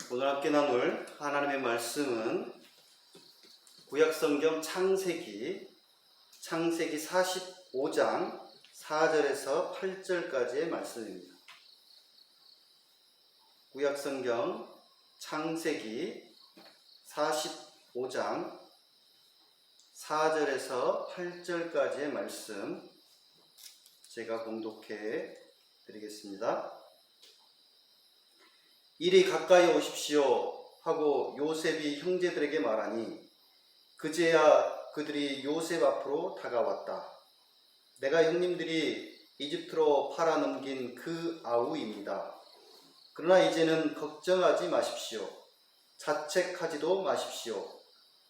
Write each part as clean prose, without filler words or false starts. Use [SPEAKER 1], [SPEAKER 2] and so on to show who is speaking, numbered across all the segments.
[SPEAKER 1] 오늘 함께 나눌 하나님의 말씀은 구약성경 창세기 45장 4절에서 8절까지의 말씀입니다. 구약성경 창세기 45장 4절에서 8절까지의 말씀 제가 봉독해 드리겠습니다. 이리 가까이 오십시오 하고 요셉이 형제들에게 말하니 그제야 그들이 요셉 앞으로 다가왔다. 내가 형님들이 이집트로 팔아넘긴 그 아우입니다. 그러나 이제는 걱정하지 마십시오. 자책하지도 마십시오.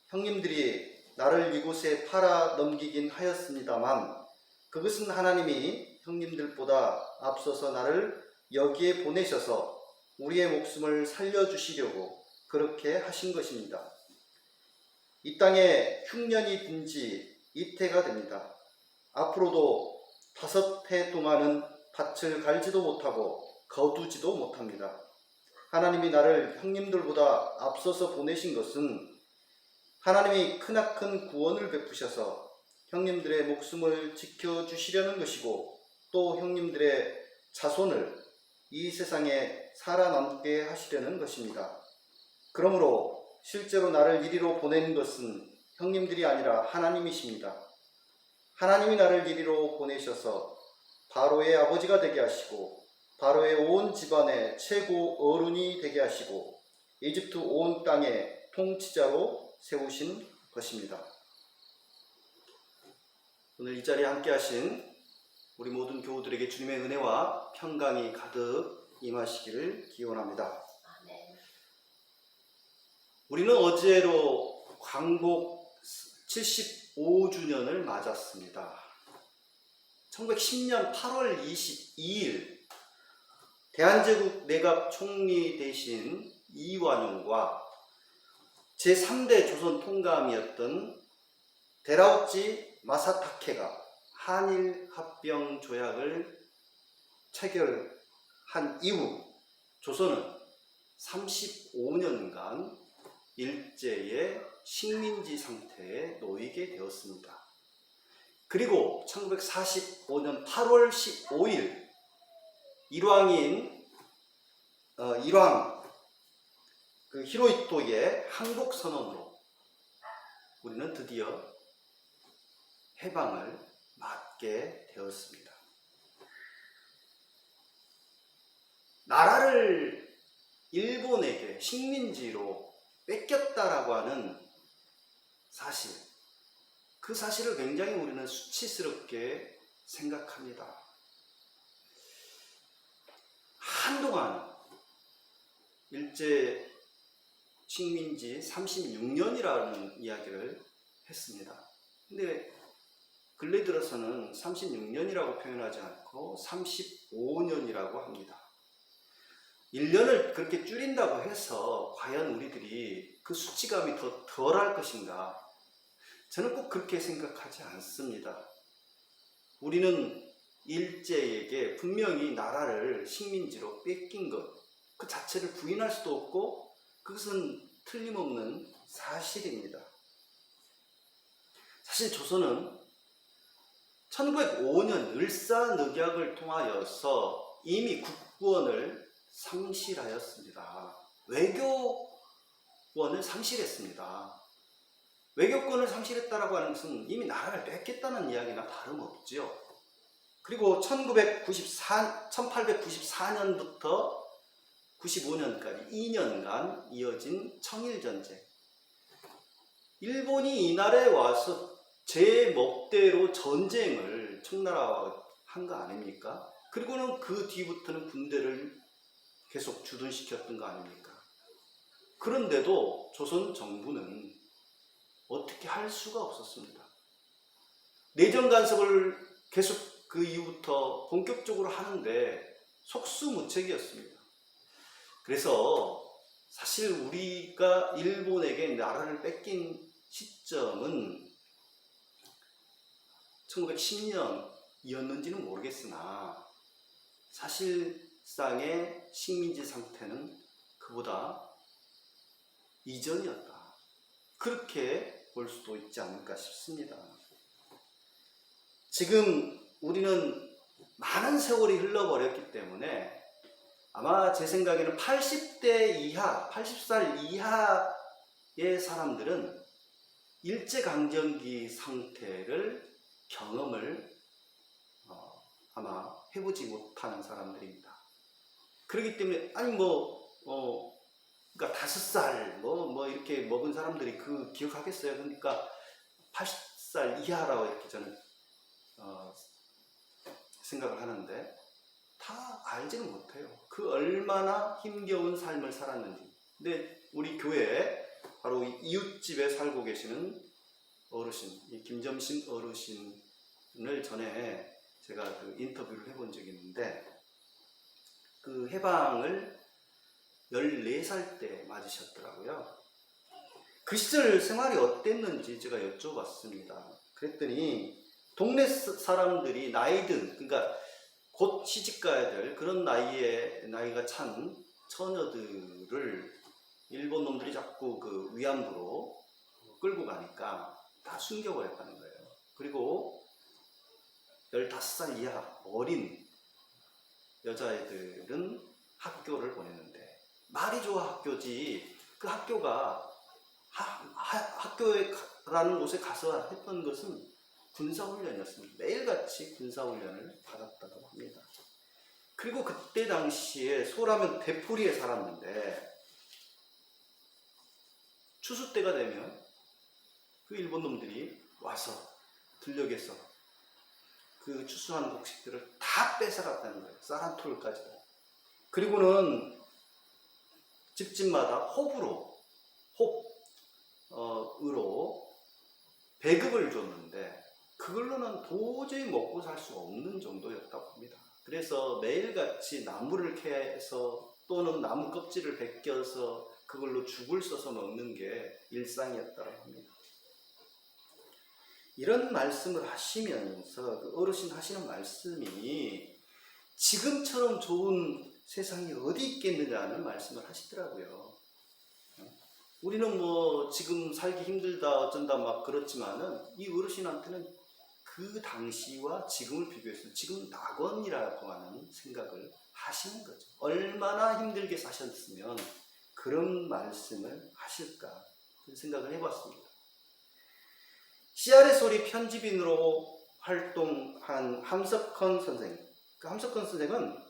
[SPEAKER 1] 형님들이 나를 이곳에 팔아넘기긴 하였습니다만 그것은 하나님이 형님들보다 앞서서 나를 여기에 보내셔서 우리의 목숨을 살려주시려고 그렇게 하신 것입니다. 이 땅에 흉년이 든 지 이태가 됩니다. 앞으로도 5해 동안은 밭을 갈지도 못하고 거두지도 못합니다. 하나님이 나를 형님들보다 앞서서 보내신 것은 하나님이 크나큰 구원을 베푸셔서 형님들의 목숨을 지켜주시려는 것이고 또 형님들의 자손을 이 세상에 살아남게 하시려는 것입니다. 그러므로 실제로 나를 이리로 보낸 것은 형님들이 아니라 하나님이십니다. 하나님이 나를 이리로 보내셔서 바로의 아버지가 되게 하시고 바로의 온 집안의 최고 어른이 되게 하시고 이집트 온 땅의 통치자로 세우신 것입니다. 오늘 이 자리에 함께 하신 우리 모든 교우들에게 주님의 은혜와 평강이 가득 임하시기를 기원합니다. 우리는 어제로 광복 75주년을 맞았습니다. 1910년 8월 22일 대한제국 내각 총리 대신 이완용과 제3대 조선 통감이었던 데라우치 마사타케가 한일 합병 조약을 체결한 이후 조선은 35년간 일제의 식민지 상태에 놓이게 되었습니다. 그리고 1945년 8월 15일 일왕 히로히토의 항복 선언으로 우리는 드디어 해방을 맞게 되었습니다. 나라를 일본에게 식민지로 뺏겼다라고 하는 사실, 그 사실을 굉장히 우리는 수치스럽게 생각합니다. 한동안 일제 식민지 36년이라는 이야기를 했습니다. 근데 근래 들어서는 36년이라고 표현하지 않고 35년이라고 합니다. 1년을 그렇게 줄인다고 해서 과연 우리들이 그 수치감이 더 덜할 것인가? 저는 꼭 그렇게 생각하지 않습니다. 우리는 일제에게 분명히 나라를 식민지로 뺏긴 것, 그 자체를 부인할 수도 없고 그것은 틀림없는 사실입니다. 사실 조선은 1905년 을사늑약을 통하여서 이미 국권을 상실하였습니다. 외교권을 상실했습니다. 외교권을 상실했다라고 하는 것은 이미 나라를 뺏겠다는 이야기나 다름없죠. 그리고 1894년부터 95년까지 2년간 이어진 청일전쟁. 일본이 이 나라에 와서 제 멋대로 전쟁을 청나라와 한 거 아닙니까? 그리고는 그 뒤부터는 군대를 계속 주둔시켰던 거 아닙니까? 그런데도 조선 정부는 어떻게 할 수가 없었습니다. 내정 간섭을 계속 그 이후부터 본격적으로 하는데 속수무책이었습니다. 그래서 사실 우리가 일본에게 나라를 뺏긴 시점은 1910년이었는지는 모르겠으나 사실상의 식민지 상태는 그보다 이전이었다. 그렇게 볼 수도 있지 않을까 싶습니다. 지금 우리는 많은 세월이 흘러버렸기 때문에 아마 제 생각에는 80대 이하, 80살 이하의 사람들은 일제강점기 상태를 경험을 아마 해보지 못하는 사람들입니다. 그렇기 때문에 그러니까 5살 이렇게 먹은 사람들이 그 기억하겠어요. 그러니까 80살 이하라고 이렇게 저는 생각을 하는데 다 알지는 못해요. 그 얼마나 힘겨운 삶을 살았는지. 근데 우리 교회에 바로 이웃집에 살고 계시는 어르신, 이 김점신 어르신을 전에 제가 그 인터뷰를 해본 적이 있는데 그 해방을 14살 때 맞으셨더라고요. 그 시절 생활이 어땠는지 제가 여쭤봤습니다. 그랬더니 동네 사람들이 나이든, 그러니까 곧 시집가야 될 그런 나이가 찬 처녀들을 일본 놈들이 자꾸 그 위안부로 끌고 가니까 다 숨겨버렸다는 거예요. 그리고 15살 이하 어린 여자애들은 학교를 보냈는데, 말이 좋아 학교지, 그 학교가 학교라는 곳에 가서 했던 것은 군사훈련이었습니다. 매일같이 군사훈련을 받았다고 합니다. 그리고 그때 당시에 소라면 대포리에 살았는데 추수 때가 되면 그 일본 놈들이 와서 들녘에서 그 추수한 곡식들을 다 뺏어갔다는 거예요. 쌀 한 톨까지도. 그리고는 집집마다 홉으로 배급을 줬는데 그걸로는 도저히 먹고 살 수 없는 정도였다고 합니다. 그래서 매일같이 나무를 캐서 또는 나무 껍질을 벗겨서 그걸로 죽을 써서 먹는 게 일상이었다고 합니다. 이런 말씀을 하시면서 그 어르신 하시는 말씀이 지금처럼 좋은 세상이 어디 있겠느냐는 말씀을 하시더라고요. 우리는 지금 살기 힘들다 어쩐다 막 그렇지만은 이 어르신한테는 그 당시와 지금을 비교해서 지금 낙원이라고 하는 생각을 하시는 거죠. 얼마나 힘들게 사셨으면 그런 말씀을 하실까 그런 생각을 해봤습니다. 씨알의 소리 편집인으로 활동한 함석헌 선생. 그 함석헌 선생은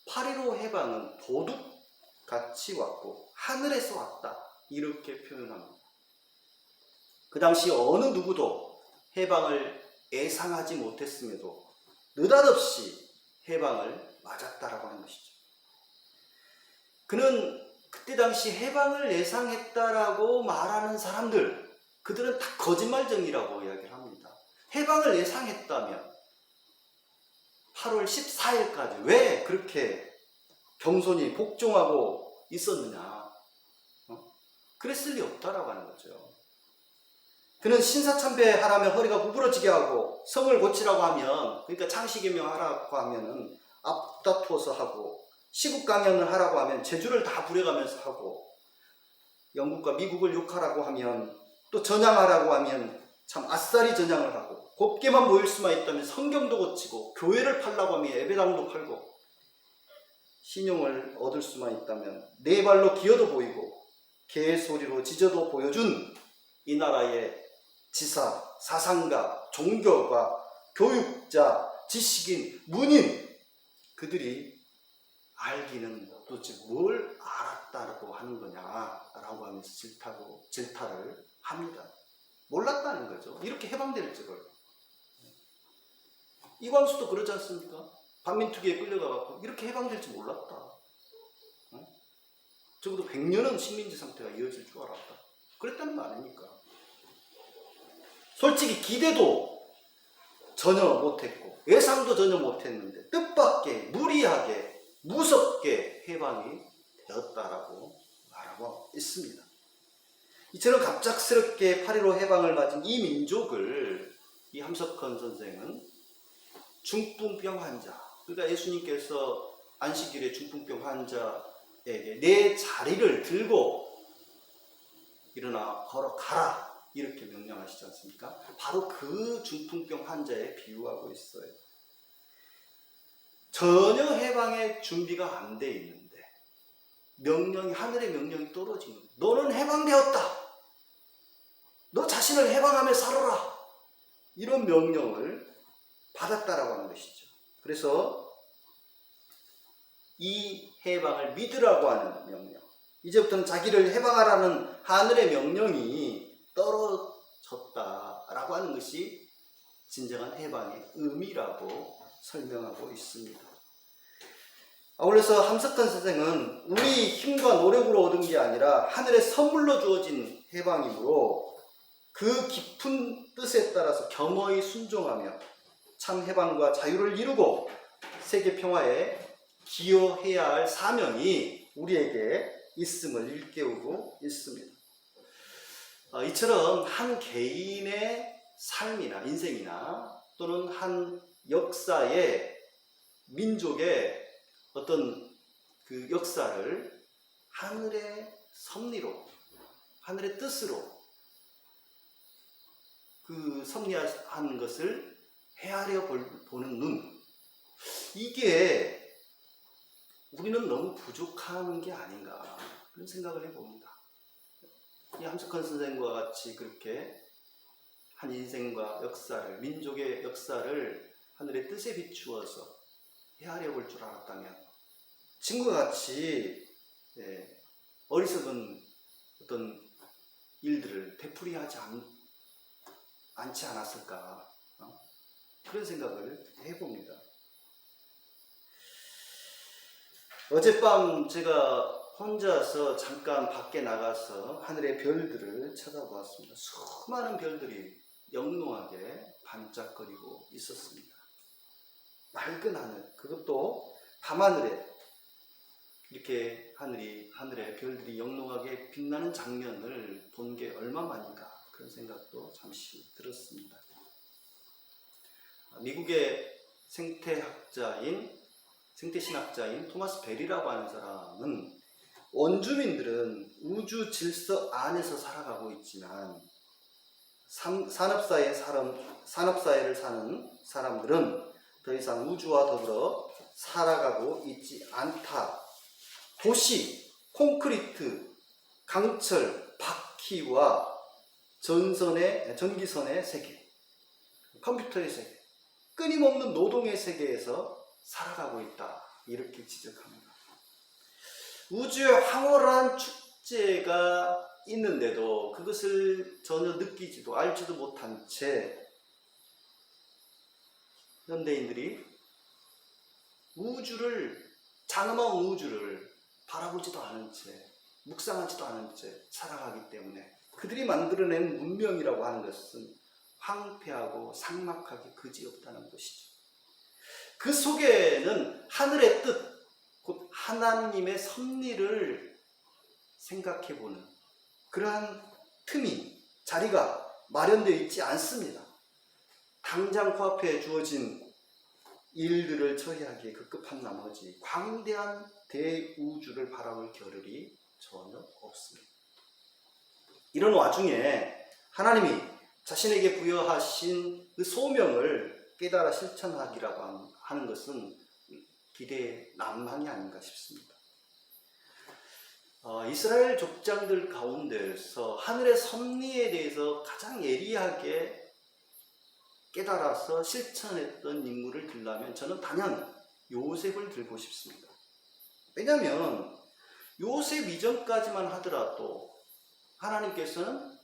[SPEAKER 1] 8.15 해방은 도둑같이 왔고 하늘에서 왔다 이렇게 표현합니다. 그 당시 어느 누구도 해방을 예상하지 못했음에도 느닷없이 해방을 맞았다라고 하는 것이죠. 그는 그때 당시 해방을 예상했다라고 말하는 사람들, 그들은 다 거짓말쟁이라고 이야기를 합니다. 해방을 예상했다면 8월 14일까지 왜 그렇게 경손히 복종하고 있었느냐? 그랬을 리 없다라고 하는 거죠. 그는 신사참배하라면 허리가 구부러지게 하고, 성을 고치라고 하면, 그러니까 창씨개명 하라고 하면은 앞다투어서 하고, 시국 강연을 하라고 하면 제주를 다 부려가면서 하고, 영국과 미국을 욕하라고 하면, 또 전향하라고 하면 참 아싸리 전향을 하고, 곱게만 모일 수만 있다면 성경도 고치고, 교회를 팔라고 하면 예배당도 팔고, 신용을 얻을 수만 있다면 네 발로 기어도 보이고 개소리로 지져도 보여준 이 나라의 지사, 사상가, 종교가, 교육자, 지식인, 문인, 그들이 알기는 도대체 뭘 알았다고 하는 거냐라고 하면서 질타를 합니다. 몰랐다는 거죠. 이렇게 해방될 줄을. 이광수도 그러지 않습니까? 반민특위에 끌려가고 이렇게 해방될 줄 몰랐다. 적어도 100년은 식민지 상태가 이어질 줄 알았다. 그랬다는 거 아닙니까? 솔직히 기대도 전혀 못했고 예상도 전혀 못했는데 뜻밖의 무리하게 무섭게 해방이 되었다라고 말하고 있습니다. 이처럼 갑작스럽게 8.15 해방을 맞은 이 민족을 이 함석헌 선생은 중풍병 환자, 그러니까 예수님께서 안식일에 중풍병 환자에게 내 자리를 들고 일어나 걸어가라 이렇게 명령하시지 않습니까? 바로 그 중풍병 환자에 비유하고 있어요. 전혀 해방의 준비가 안 돼 있는데 하늘의 명령이 떨어지는 거예요. 너는 해방되었다. 너 자신을 해방하며 살아라. 이런 명령을 받았다라고 하는 것이죠. 그래서 이 해방을 믿으라고 하는 명령, 이제부터는 자기를 해방하라는 하늘의 명령이 떨어졌다라고 하는 것이 진정한 해방의 의미라고 설명하고 있습니다. 아울러서 함석헌 선생은 우리 힘과 노력으로 얻은 게 아니라 하늘의 선물로 주어진 해방이므로 그 깊은 뜻에 따라서 겸허히 순종하며 참 해방과 자유를 이루고 세계 평화에 기여해야 할 사명이 우리에게 있음을 일깨우고 있습니다. 이처럼 한 개인의 삶이나 인생이나 또는 한 역사의 민족의 어떤 그 역사를 하늘의 섭리로, 하늘의 뜻으로 그 섭리한 것을 헤아려 보는 눈, 이게 우리는 너무 부족한 게 아닌가 그런 생각을 해봅니다. 이 함석헌 선생과 같이 그렇게 한 인생과 역사를, 민족의 역사를 하늘의 뜻에 비추어서 헤아려 볼 줄 알았다면 지금과 같이 어리석은 어떤 일들을 되풀이하지 않지 않았을까, 그런 생각을 해봅니다. 어젯밤 제가 혼자서 잠깐 밖에 나가서 하늘의 별들을 쳐다보았습니다. 수많은 별들이 영롱하게 반짝거리고 있었습니다. 맑은 하늘, 그것도 밤하늘에 이렇게 하늘에 별들이 영롱하게 빛나는 장면을 본 게 얼마만인가 그런 생각도 잠시 들었습니다. 미국의 생태신학자인 토마스 벨이라고 하는 사람은 원주민들은 우주 질서 안에서 살아가고 있지만 산업사회를 사는 사람들은 더 이상 우주와 더불어 살아가고 있지 않다. 도시, 콘크리트, 강철, 바퀴와 전기선의 세계, 컴퓨터의 세계, 끊임없는 노동의 세계에서 살아가고 있다. 이렇게 지적합니다. 우주의 황홀한 축제가 있는데도 그것을 전혀 느끼지도 알지도 못한 채 현대인들이 장엄한 우주를 바라보지도 않은 채, 묵상하지도 않은 채 살아가기 때문에 그들이 만들어낸 문명이라고 하는 것은 황폐하고 삭막하게 그지없다는 것이죠. 그 속에는 하늘의 뜻, 곧 하나님의 섭리를 생각해보는 그러한 자리가 마련되어 있지 않습니다. 당장 코앞에 주어진 일들을 처리하기에 급급한 나머지 광대한 대우주를 바라볼 겨를이 전혀 없습니다. 이런 와중에 하나님이 자신에게 부여하신 그 소명을 깨달아 실천하기라고 하는 것은 기대의 난망이 아닌가 싶습니다. 이스라엘 족장들 가운데서 하늘의 섭리에 대해서 가장 예리하게 깨달아서 실천했던 인물을 들라면 저는 단연 요셉을 들고 싶습니다. 왜냐하면 요셉 이전까지만 하더라도 하나님께서는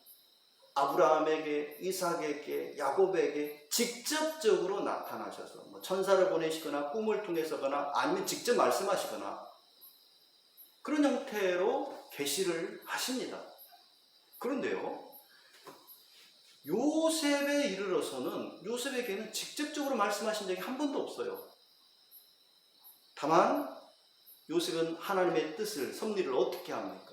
[SPEAKER 1] 아브라함에게, 이삭에게, 야곱에게 직접적으로 나타나셔서 천사를 보내시거나 꿈을 통해서거나 아니면 직접 말씀하시거나 그런 형태로 계시를 하십니다. 그런데요, 요셉에 이르러서는 요셉에게는 직접적으로 말씀하신 적이 한 번도 없어요. 다만 요셉은 하나님의 뜻을, 섭리를 어떻게 합니까?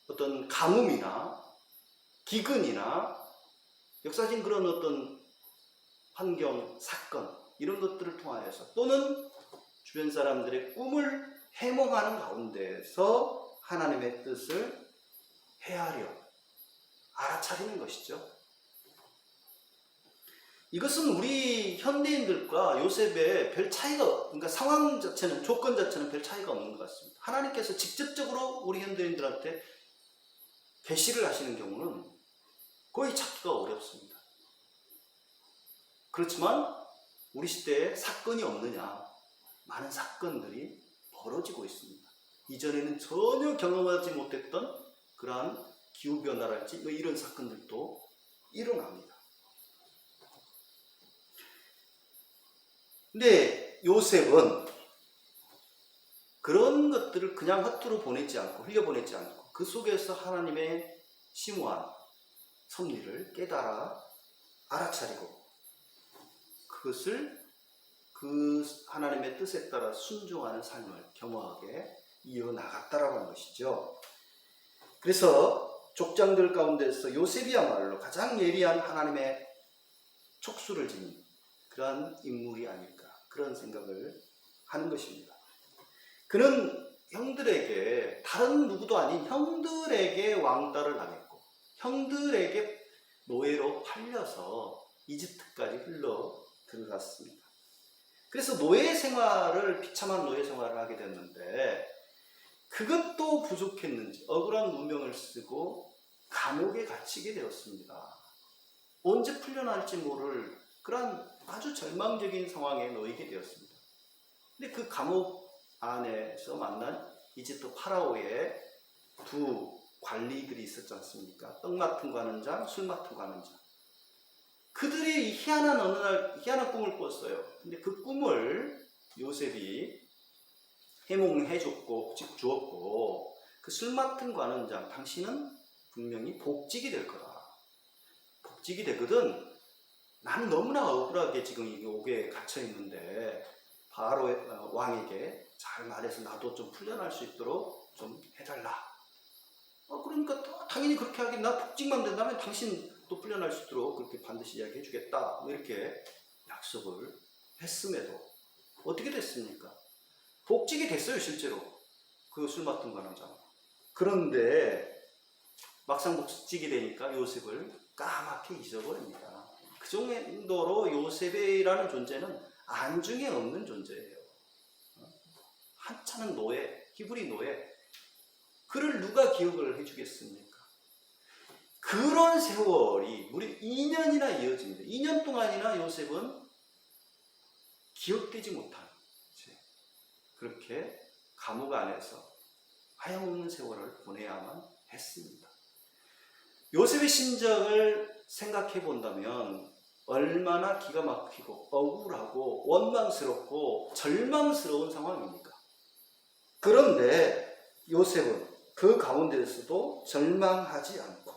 [SPEAKER 1] 어떤 가뭄이나 기근이나 역사적인 그런 어떤 환경, 사건 이런 것들을 통하여서 또는 주변 사람들의 꿈을 해몽하는 가운데서 하나님의 뜻을 헤아려 알아차리는 것이죠. 이것은 우리 현대인들과 요셉의 별 차이가, 그러니까 상황 자체는, 조건 자체는 별 차이가 없는 것 같습니다. 하나님께서 직접적으로 우리 현대인들한테 계시를 하시는 경우는 거의 찾기가 어렵습니다. 그렇지만 우리 시대에 사건이 없느냐? 많은 사건들이 벌어지고 있습니다. 이전에는 전혀 경험하지 못했던 그러한 기후변화랄지 뭐 이런 사건들도 일어납니다. 근데 요셉은 그런 것들을 그냥 허투루 보내지 않고, 흘려보내지 않고 그 속에서 하나님의 심오한 섭리를 깨달아 알아차리고 그것을 그 하나님의 뜻에 따라 순종하는 삶을 겸허하게 이어나갔다라고 하는 것이죠. 그래서 족장들 가운데서 요셉이야말로 가장 예리한 하나님의 촉수를 지닌 그러한 인물이 아닐까, 그런 생각을 하는 것입니다. 그는 형들에게, 다른 누구도 아닌 형들에게 왕따를 당했고 형들에게 노예로 팔려서 이집트까지 흘러 들어갔습니다. 그래서 노예 생활을, 비참한 노예 생활을 하게 됐는데 그것도 부족했는지 억울한 누명을 쓰고 감옥에 갇히게 되었습니다. 언제 풀려날지 모를 그런 아주 절망적인 상황에 놓이게 되었습니다. 근데 그 감옥 안에서 만난 이집트 파라오의 두 관리들이 있었지 않습니까? 떡 맡은 관원장, 술 맡은 관원장. 그들이 희한한 어느 날 희한한 꿈을 꿨어요. 근데 그 꿈을 요셉이 해몽해 주었고 그 술 맡은 관원장, 당신은 분명히 복직이 될 거다. 복직이 되거든. 나는 너무나 억울하게 지금 이 옥에 갇혀 있는데 바로 왕에게 잘 말해서 나도 좀 풀려날 수 있도록 좀 해달라. 그러니까 당연히 그렇게 하긴, 나 복직만 된다면 당신도 풀려날 수 있도록 그렇게 반드시 이야기해 주겠다. 이렇게 약속을 했음에도 어떻게 됐습니까? 복직이 됐어요, 실제로. 그 술 맡은 관원장. 그런데 막상 복직이 되니까 요셉을 까맣게 잊어버립니다. 그 정도로 요셉이라는 존재는 안중에 없는 존재예요. 한참은 노예, 히브리 노예. 그를 누가 기억을 해주겠습니까? 그런 세월이 무려 2년이나 이어집니다. 2년 동안이나 요셉은 기억되지 못한 채 그렇게 감옥 안에서 하염없는 세월을 보내야만 했습니다. 요셉의 심정을 생각해 본다면 얼마나 기가 막히고 억울하고 원망스럽고 절망스러운 상황입니까? 그런데 요셉은 그 가운데서도 절망하지 않고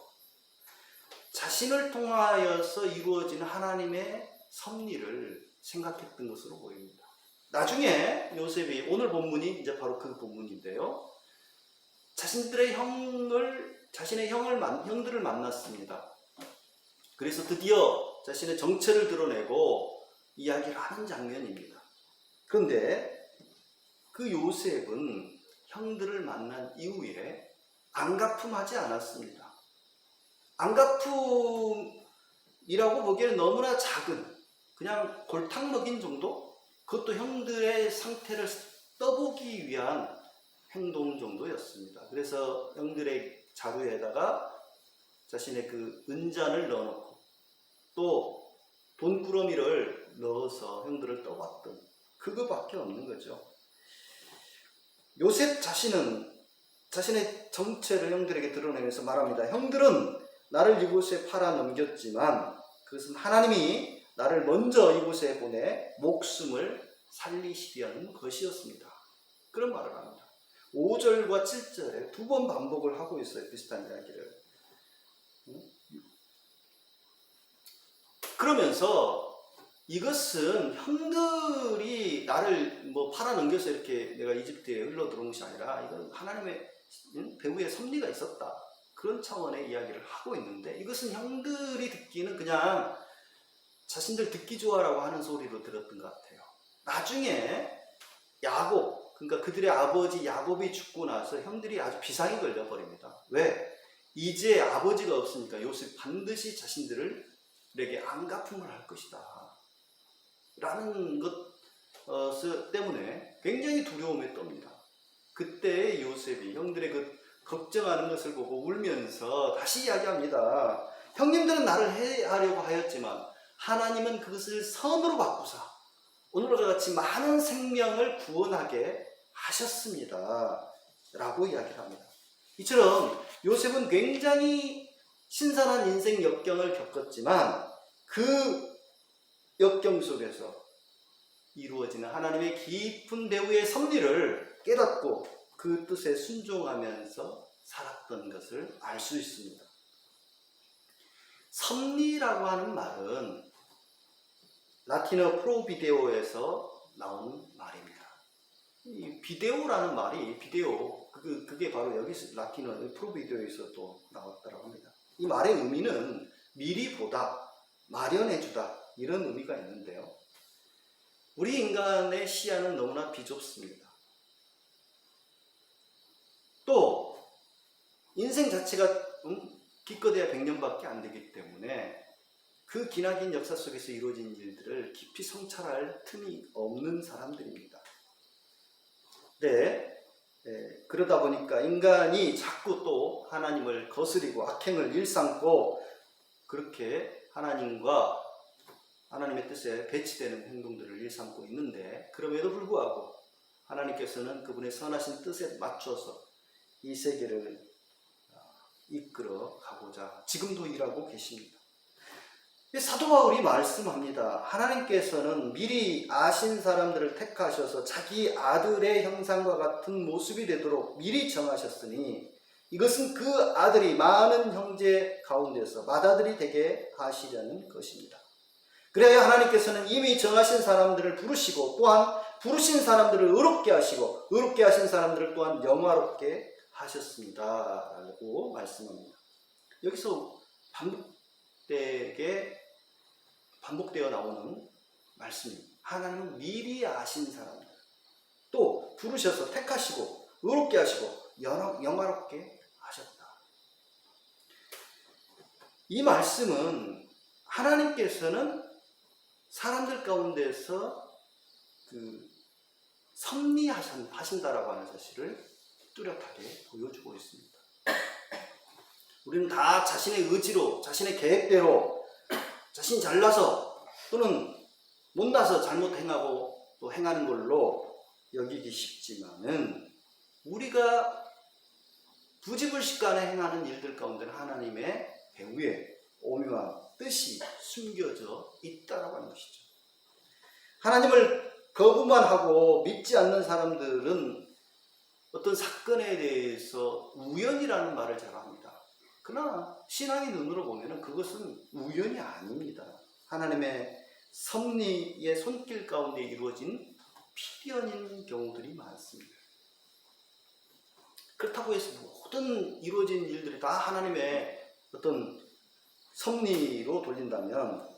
[SPEAKER 1] 자신을 통하여서 이루어지는 하나님의 섭리를 생각했던 것으로 보입니다. 나중에 요셉이, 오늘 본문이 이제 바로 그 본문인데요, 자신의 형들을 만났습니다. 그래서 드디어 자신의 정체를 드러내고 이야기를 하는 장면입니다. 그런데 그 요셉은 형들을 만난 이후에 안가품하지 않았습니다. 안가품이라고 보기에는 너무나 작은, 그냥 골탕 먹인 정도? 그것도 형들의 상태를 떠보기 위한 행동 정도였습니다. 그래서 형들의 자루에다가 자신의 그 은잔을 넣어놓고 또 돈꾸러미를 넣어서 형들을 떠봤던, 그거밖에 없는 거죠. 요셉 자신은 자신의 정체를 형들에게 드러내면서 말합니다. 형들은 나를 이곳에 팔아 넘겼지만 그것은 하나님이 나를 먼저 이곳에 보내 목숨을 살리시려는 것이었습니다. 그런 말을 합니다. 5절과 7절에 두 번 반복을 하고 있어요. 비슷한 이야기를. 그러면서 이것은 형들이 나를 팔아 넘겨서 이렇게 내가 이집트에 흘러 들어온 것이 아니라 이건 하나님의 배후에 섭리가 있었다. 그런 차원의 이야기를 하고 있는데, 이것은 형들이 듣기는 그냥 자신들 듣기 좋아라고 하는 소리로 들었던 것 같아요. 나중에 야곱, 그러니까 그들의 아버지 야곱이 죽고 나서 형들이 아주 비상이 걸려버립니다. 왜? 이제 아버지가 없으니까 요셉 반드시 자신들에게 안갚음을 할 것이다 라는 것 때문에 굉장히 두려움에 떱니다. 그때 요셉이 형들의 그 걱정하는 것을 보고 울면서 다시 이야기합니다. 형님들은 나를 해하려고 하였지만 하나님은 그것을 선으로 바꾸사 오늘과 같이 많은 생명을 구원하게 하셨습니다 라고 이야기를 합니다. 이처럼 요셉은 굉장히 신선한 인생 역경을 겪었지만 그 역경 속에서 이루어지는 하나님의 깊은 배후의 섭리를 깨닫고 그 뜻에 순종하면서 살았던 것을 알 수 있습니다. 섭리라고 하는 말은 라틴어 프로비데오에서 나온 말입니다. 이 비데오라는 말이 그게 바로 여기서 라틴어 프로비데오에서 또 나왔다고 합니다. 이 말의 의미는 미리 보다, 마련해주다 이런 의미가 있는데요. 우리 인간의 시야는 너무나 비좁습니다. 또 인생 자체가 기껏해야 100년밖에 안 되기 때문에 그 기나긴 역사 속에서 이루어진 일들을 깊이 성찰할 틈이 없는 사람들입니다. 그러다 보니까 인간이 자꾸 또 하나님을 거스리고 악행을 일삼고 그렇게 하나님의 뜻에 배치되는 행동들을 일삼고 있는데 그럼에도 불구하고 하나님께서는 그분의 선하신 뜻에 맞춰서 이 세계를 이끌어 가고자 지금도 일하고 계십니다. 사도 바울이 말씀합니다. 하나님께서는 미리 아신 사람들을 택하셔서 자기 아들의 형상과 같은 모습이 되도록 미리 정하셨으니 이것은 그 아들이 많은 형제 가운데서 맏아들이 되게 하시려는 것입니다. 그래야 하나님께서는 이미 정하신 사람들을 부르시고 또한 부르신 사람들을 의롭게 하시고 의롭게 하신 사람들을 또한 영화롭게 하셨습니다 라고 말씀합니다. 여기서 반복되어 나오는 말씀입니다. 하나님은 미리 아신 사람들 또 부르셔서 택하시고 의롭게 하시고 영화롭게 하셨다. 이 말씀은 하나님께서는 사람들 가운데서 섭리하신다라고 하는 사실을 뚜렷하게 보여주고 있습니다. 우리는 다 자신의 의지로 자신의 계획대로 자신이 잘나서 또는 못나서 잘못 행하고 또 행하는 걸로 여기기 쉽지만은 우리가 부지불식간에 행하는 일들 가운데는 하나님의 배후에 오묘한 뜻이 숨겨져 있다라고 하는 것이죠. 하나님을 거부만 하고 믿지 않는 사람들은 어떤 사건에 대해서 우연이라는 말을 잘 합니다. 그러나 신앙의 눈으로 보면 그것은 우연이 아닙니다. 하나님의 섭리의 손길 가운데 이루어진 필연인 경우들이 많습니다. 그렇다고 해서 모든 이루어진 일들이 다 하나님의 어떤 섭리로 돌린다면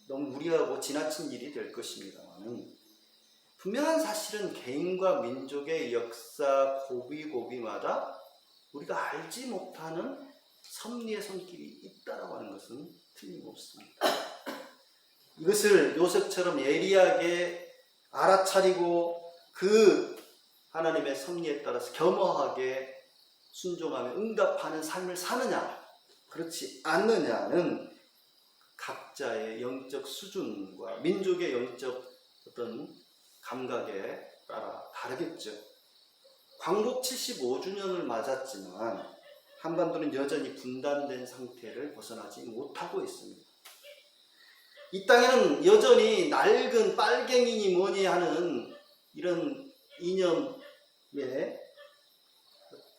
[SPEAKER 1] 너무 무리하고 지나친 일이 될 것입니다만 분명한 사실은 개인과 민족의 역사 고비고비마다 우리가 알지 못하는 섭리의 손길이 있다라고 하는 것은 틀림없습니다. 이것을 요셉처럼 예리하게 알아차리고 그 하나님의 섭리에 따라서 겸허하게 순종하며 응답하는 삶을 사느냐 그렇지 않느냐는 각자의 영적 수준과 민족의 영적 어떤 감각에 따라 다르겠죠. 광복 75주년을 맞았지만 한반도는 여전히 분단된 상태를 벗어나지 못하고 있습니다. 이 땅에는 여전히 낡은 빨갱이니 뭐니 하는 이런 이념의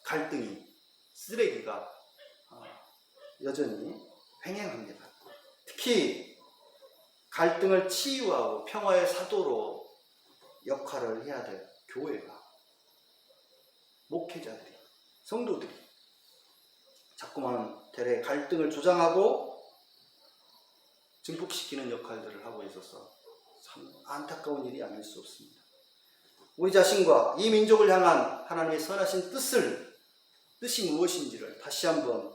[SPEAKER 1] 갈등이 쓰레기가 여전히 횡행합니다. 특히 갈등을 치유하고 평화의 사도로 역할을 해야 될 교회가 목회자들이 성도들이 자꾸만 대래 갈등을 조장하고 증폭시키는 역할들을 하고 있어서 참 안타까운 일이 아닐 수 없습니다. 우리 자신과 이 민족을 향한 하나님의 선하신 뜻이 무엇인지를 다시 한번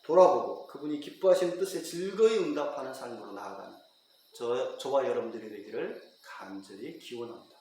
[SPEAKER 1] 돌아보고 그분이 기뻐하시는 뜻에 즐거이 응답하는 삶으로 나아가는 저와 여러분들이 되기를 간절히 기원합니다.